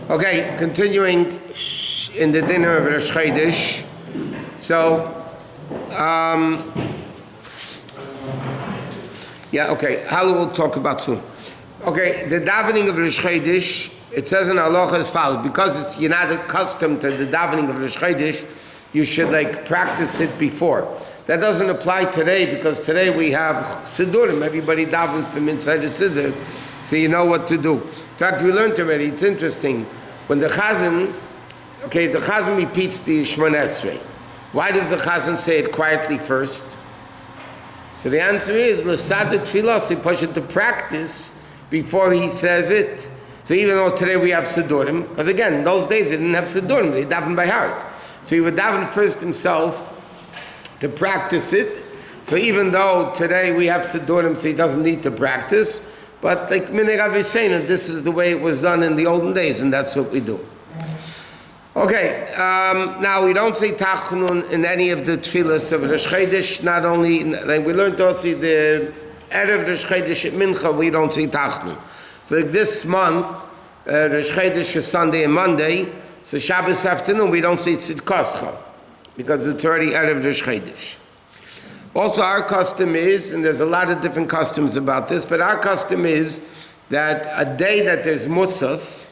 Okay, continuing in the dinner of Rosh Chodesh. So, Hala we'll talk about soon. Okay, the davening of Rosh Chodesh, it says in halacha as follows: because you're not accustomed to the davening of Rosh Chodesh, you should practice it before. That doesn't apply today because today we have Siddurim. Everybody davens from inside the Siddur, so you know what to do. In fact, we learned already, it's interesting, when the Chazan repeats the Shemona Esrei. Why does the Chazan say it quietly first? So the answer is, l'sad tefillah, he pushes it to practice before he says it. So even though today we have Siddurim, because again, in those days they didn't have Siddurim, they daven by heart. So he would daven first himself to practice it. So even though today we have Siddurim, so he doesn't need to practice, but like Minei Rabbi Yisrael, this is the way it was done in the olden days, and that's what we do. Okay, now we don't say Tachnun in any of the tefillahs of Rosh Chodesh, not only, we learned also the Erev Rosh Chodesh at Mincha, we don't say Tachnun. So this month, Rosh Chodesh is Sunday and Monday, so Shabbos afternoon we don't say Tzidkoscha, because it's already Erev Rosh Chodesh. Also, our custom is, and there's a lot of different customs about this, but our custom is that a day that there's Musaf,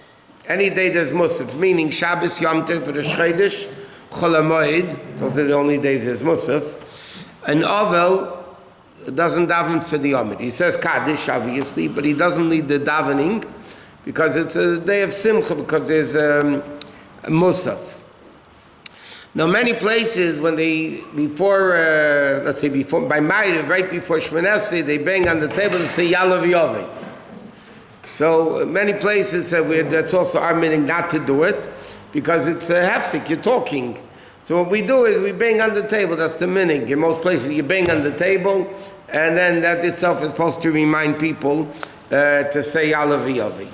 any day there's Musaf, meaning Shabbos, Yom Tov, Rosh Chodesh, Chol HaMoed, those are the only days there's Musaf, an Ovel doesn't daven for the Yomid. He says Kaddish, obviously, but he doesn't lead the davening because it's a day of Simcha, because there's a Musaf. Now, many places when they, before by Ma'ariv, right before Shemona Esrei, they bang on the table and say Yalav Yovei. So many places that's also our meaning not to do it, because it's a hefsek, you're talking. So what we do is we bang on the table, that's the meaning. In most places you bang on the table, and then that itself is supposed to remind people to say Yalav Yovei.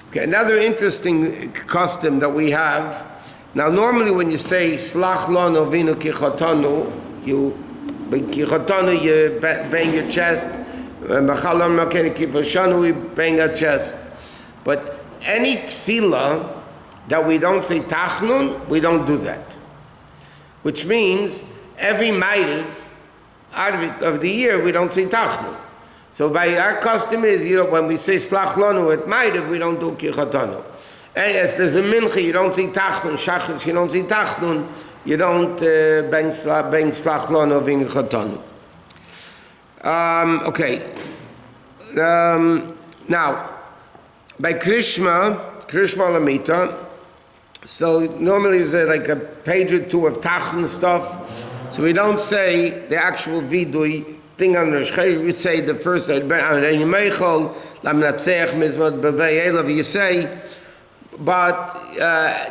Okay, another interesting custom that we have. Now, normally when you say Slach Lanu Avinu Kichotanu, you bang your chest. You bang your chest. But any tefillah that we don't say Tachnun, we don't do that. Which means every Ma'ariv of the year we don't say Tachnun. So by our custom is, when we say Slach Lanu at Ma'ariv, we don't do Kichotanu. And if there's a mincha, you don't see Tachnun. Shachris, you don't see Tachnun. You don't bang Slach Lanu Avinu Chatanu. Okay. Now, by Krishma Lamita, so normally there's a page or two of Tachnun stuff. So we don't say the actual vidui thing on Rosh Chodesh. We say the first, you say, but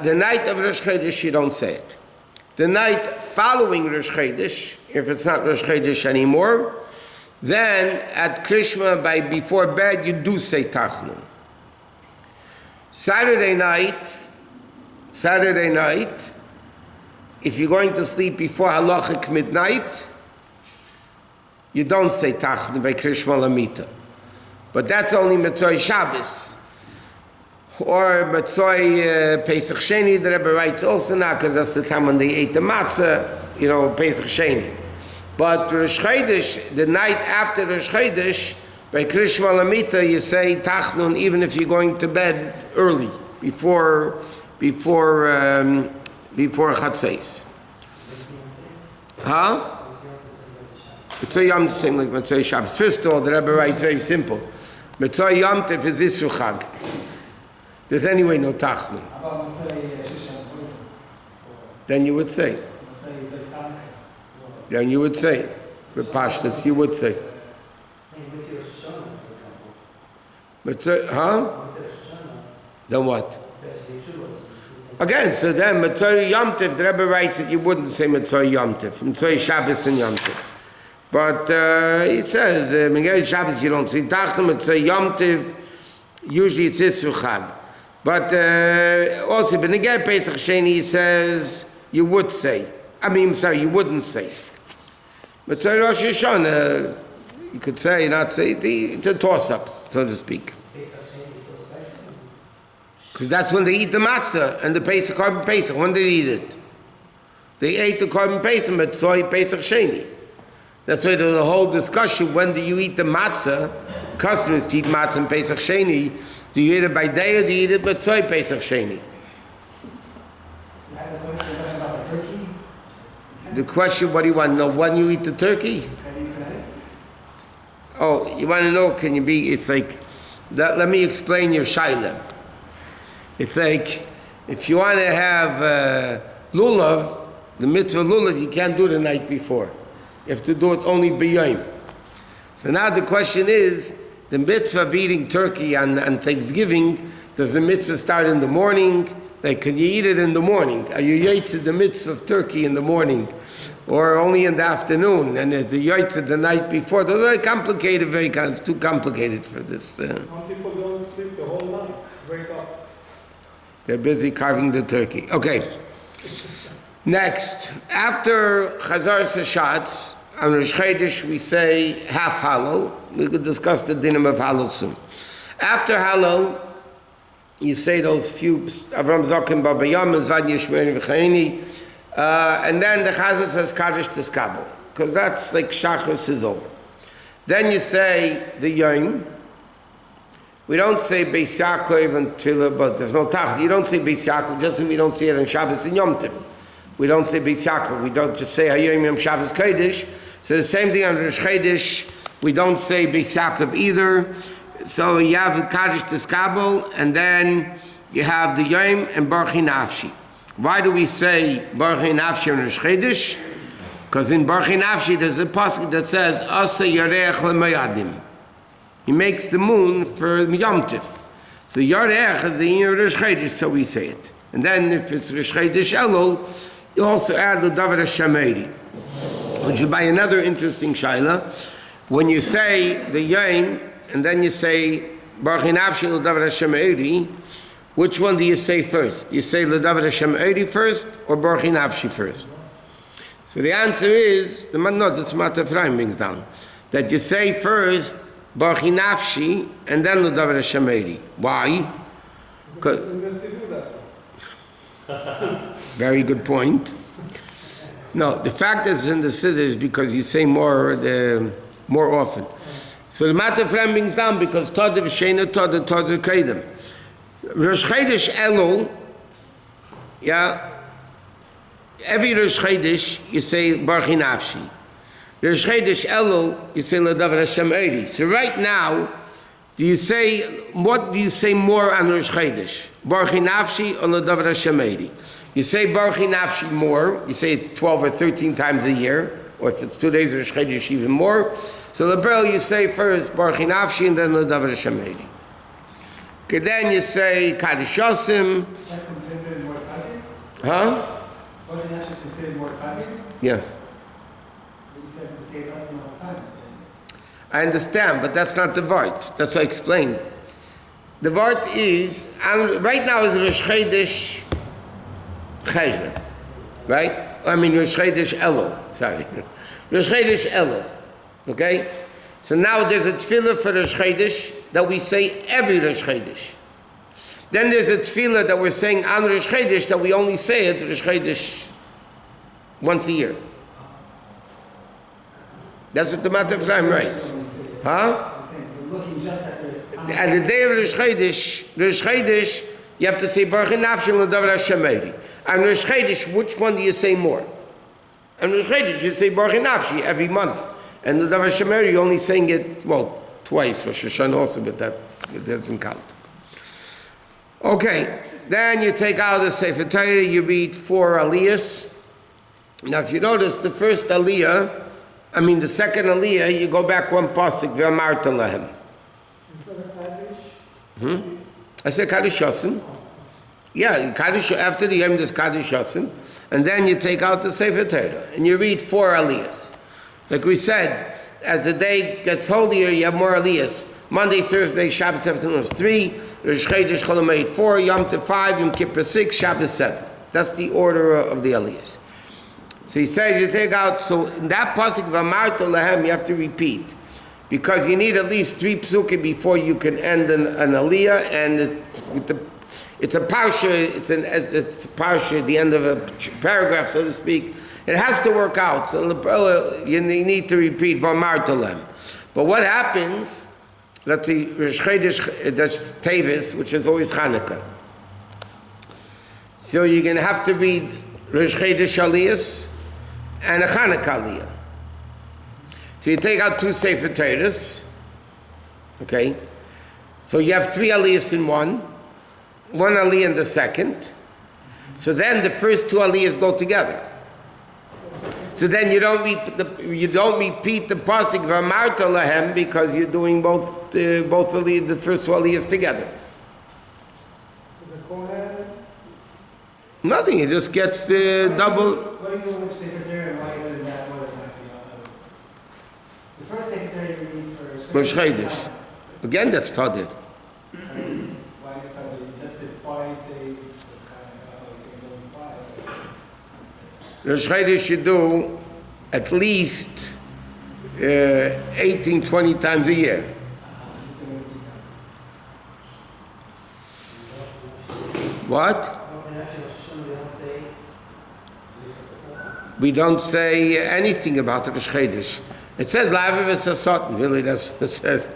the night of Rosh Chodesh, you don't say it. The night following Rosh Chodesh, if it's not Rosh Chodesh anymore, then at Krishma, before bed, you do say Tachnun. Saturday night, if you're going to sleep before halachic midnight, you don't say Tachnun by Krishma Lamita. But that's only Mitzvah Shabbos. Or Matzoi Pesach Sheni, the Rebbe writes also now, because that's the time when they ate the matzah, Pesach Sheni. But Rosh Chodesh, the night after Rosh Chodesh, by Krishma Lamita, you say Tachnun even if you're going to bed early, before Chatzos. Huh? Matzoi Yom Tov, same like Matzoi Shabbos. First of all, the Rebbe writes very simple. Matzoi Yom Tov is Isru Chag. There's anyway no Tachnun. Then you would say. With Pashtus, you would say. Huh? Then what? Again, so then Matzoi Yom Tov, the Rebbe writes that you wouldn't say Matzoi Yom Tov, Matzoi Shabbos and Yom Tov. But he says, Miguel Shabbos you don't say Tachnun, Matzoi Yom Tov, usually it's Isru Chag. But also, but again, Pesach Sheni, he says, you wouldn't say. But so Rosh Hashanah, you could say, not say, it's a toss-up, so to speak. Because that's when they eat the matzah and the Pesach Korban Pesach. When did they eat it? They ate the Korban Pesach Metzoy Pesach Sheni. That's why there's a whole discussion. When do you eat the matzah? Custom is to eat matzah and Pesach Sheni. Do you eat it by day or do you eat it Metzoy Pesach Sheni? The question, what do you want to know? When you eat the turkey? Oh, you want to know, can you be, it's like, let me explain your shaila. It's like, if you want to have lulav, the mitzvah lulav, you can't do it the night before. You have to do it only b'yom. So now the question is, the mitzvah of eating turkey on Thanksgiving, does the mitzvah start in the morning? Like, can you eat it in the morning? Are you yaitz the mitzvah of turkey in the morning? Or only in the afternoon? And there's a yaitz the night before. Those are very complicated, it's too complicated for this. Some people don't sleep the whole night, wake up. They're busy carving the turkey. Okay. Next, after Chazar Sashatz, on Rosh Chodesh we say half halal. We could discuss the dinim of halal soon. After halal, you say those few Avram Zokim Baba Yom and Zvad Yishmeri V'Chayini, and then the Chazar says Kaddish Tiskabel, because that's like Shachris is over. Then you say the Yom. We don't say Beis Yaakov and Tefillah, but there's no tach. You don't say Beis Yaakov, just as we don't say it on Shabbos and Yom Tov. We don't say Beis Yaakov. We don't just say Hayom Yom Shabbos Kodesh. So the same thing on Rosh Chodesh. We don't say Beis Yaakov either. So you have Kaddish Tiskabel, and then you have the Yom and Baruch Nafshi. Why do we say Baruch Nafshi on Rosh Chodesh? Because in Baruch Nafshi there's a pasuk that says Asa Yareach L'Mayadim. He makes the moon for Yom Tov. So Yareach is the year of Rosh Chodesh, so we say it. And then if it's Rosh Chodesh Elul, you also add the Davin Hashameri, which is by another interesting shaila. When you say the Yom, and then you say Baruch Nafshi L'Davar Hashem Eiri, which one do you say first? You say L'Davar Hashem Eiri first or Baruch Nafshi first? So the answer is, the Tzmat Ephraim brings down, that you say first Baruch Nafshi and then L'Davar Hashem Eiri. Why? Very good point. No, the fact that it's in the Siddur is because you say more often. So the Matter Frame brings down because Todd V'Sheina Todd Kedem. Rosh Chodesh Elul, yeah, every Rosh Chodesh you say Baruch Nafshi. Rosh Chodesh Elul you say L'Davar Hashem Eiri. So right now, what do you say more on Rosh Chodesh? Baruch Nafshi or L'Davar Hashem Eiri? You say Baruch Nafshi more. You say it 12 or 13 times a year, or if it's 2 days of Rosh Chodesh, even more. So L'Brel, you say first Baruch Nafshi and then L'Davar Hashem Eiri. Okay, then you say Kaddish Yosim. Huh? Baruch Nafshi is considered more time? Yeah. But you said to say less than all time. I understand, but that's not the Vart. That's what I explained. The Vart is, right now is Rosh Chodesh Cheshvan, right? I mean Rosh Chodesh Elul, sorry. Rosh Chodesh Elul, okay? So now there's a tefillah for Rosh Chodesh that we say every Rosh Chodesh. Then there's a tefillah that we're saying on Rosh Chodesh that we only say it Rosh Chodesh once a year. That's what the Matter Ephraim writes. Huh? And the day of Rosh Chodesh, you have to say Baruch Nafshi L'Davar Hashem Eiri. And Rosh Chodesh, which one do you say more? And Rosh Chodesh, you say Baruch Nafshi every month. And L'Davar Hashem Eiri, you're only saying it, well, twice, Rosh Hashanah also, but that doesn't count. Okay, then you take out the Sefer Torah, you read 4 aliyahs. Now if you notice, the first aliyah, the second aliyah, you go back one pasuk, V'amarta lahem. I said Kaddish Yosim. Yeah, Kaddish, after the Yom there's Kaddish Yosim. And then you take out the Sefer Torah, and you read 4 aliyahs. Like we said, as the day gets holier, you have more aliyahs. Monday, Thursday, Shabbos afternoon is 3, Rosh Chodesh Chol Hamoed 4, Yom Tov 5, Yom Kippur 6, Shabbos 7. That's the order of the aliyahs. So he says you take out, so in that pasuk V'amarta lahem you have to repeat. Because you need at least 3 psukim before you can end an aliyah, and with the it's a parsha, it's a parsha at the end of a paragraph, so to speak. It has to work out, so you need to repeat Vamartalem. But what happens, let's see, Rosh Chodesh, that's Tevis, which is always Hanukkah. So you're going to have to read Rosh Chodesh Aliyahs and a Hanukkah Aliyah. So you take out 2 Sefer Torahs, okay? So you have 3 Aliyahs in one Aliyah in the second. So then the first 2 Aliyahs go together. So then you don't repeat the pasuk v'amarta lahem because you're doing both Aliyahs, the first 2 Aliyahs together. So the Kohen. Nothing. It just gets double. What do you do with secretary and why is it in that order? The first secretary you read first. Rosh Chodesh. Again, that's Tadid. Why is it Tadid? Just the 5 days of Rosh Chodesh you do at least 18, 20 times a year. What? We don't say anything about the Rosh Chodesh. It says Laviv is a Satan. Really, that's what it says.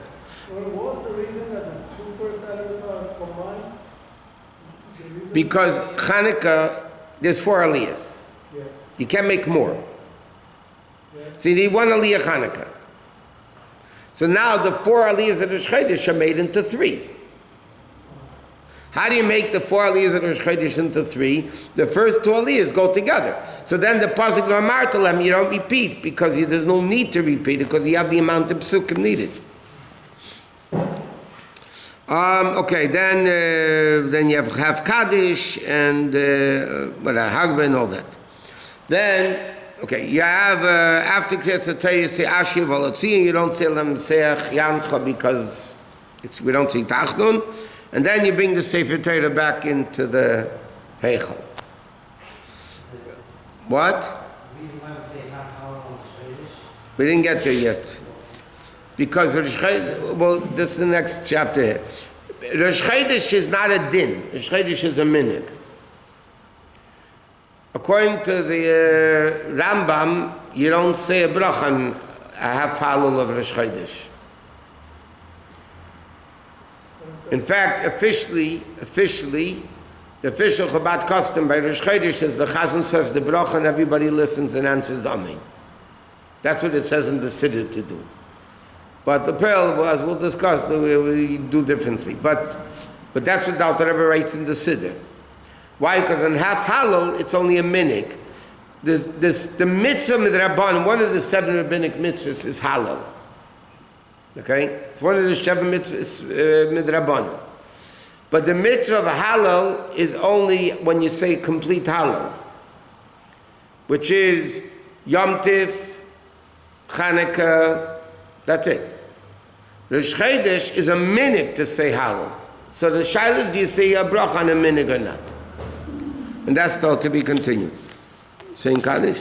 What was the reason that the 2 first elements are combined? Because Hanukkah, there's 4 Aliyahs. Yes. You can't make more. Yes. So you need 1 Aliyah Hanukkah. So now the 4 Aliyahs of Rosh Chodesh are made into 3. How do you make the 4 Aliyahs of Rosh Chodesh into 3? The first 2 Aliyahs go together. So then the pasuk v'amartalem you don't repeat because there's no need to repeat it because you have the amount of psukim needed. Okay, then you have Kaddish and Hagba and all that. Then, okay, you have after Kriyas HaTorah you say Ashiv V'Lotziyah, you don't tell them Seach Yancha because we don't say Tachnun, and then you bring the Sefer Torah back into the Heichal. What? The reason why we say not halal on Chodesh? We didn't get there yet. Because Rosh Chodesh, well, this is the next chapter here. Rosh Chodesh is not a din. Rosh Chodesh is a minig. According to the Rambam, you don't say a bracha on a half halal of Rosh Chodesh. In fact, officially, the official Chabad custom by Rosh Chodesh is the Chazan says the bracha and everybody listens and answers Amen. That's what it says in the Siddur to do. But the Pearl, as we'll discuss, we do differently. But that's what the Alter Rebbe writes in the Siddur. Why? Because on half halal, it's only a minig. The mitzvah midrabanan, one of the 7 rabbinic mitzvahs is halal. Okay? It's one of the 7 mitzvahs midrabanan. But the mitzvah of halal is only when you say complete halal, which is Yom Tif, Chanukah, that's it. Rosh Chodesh is a minig to say halal. So the shaila is, do you say a bracha on a minig or not? And that's thought to be continued. Saying Kaddish?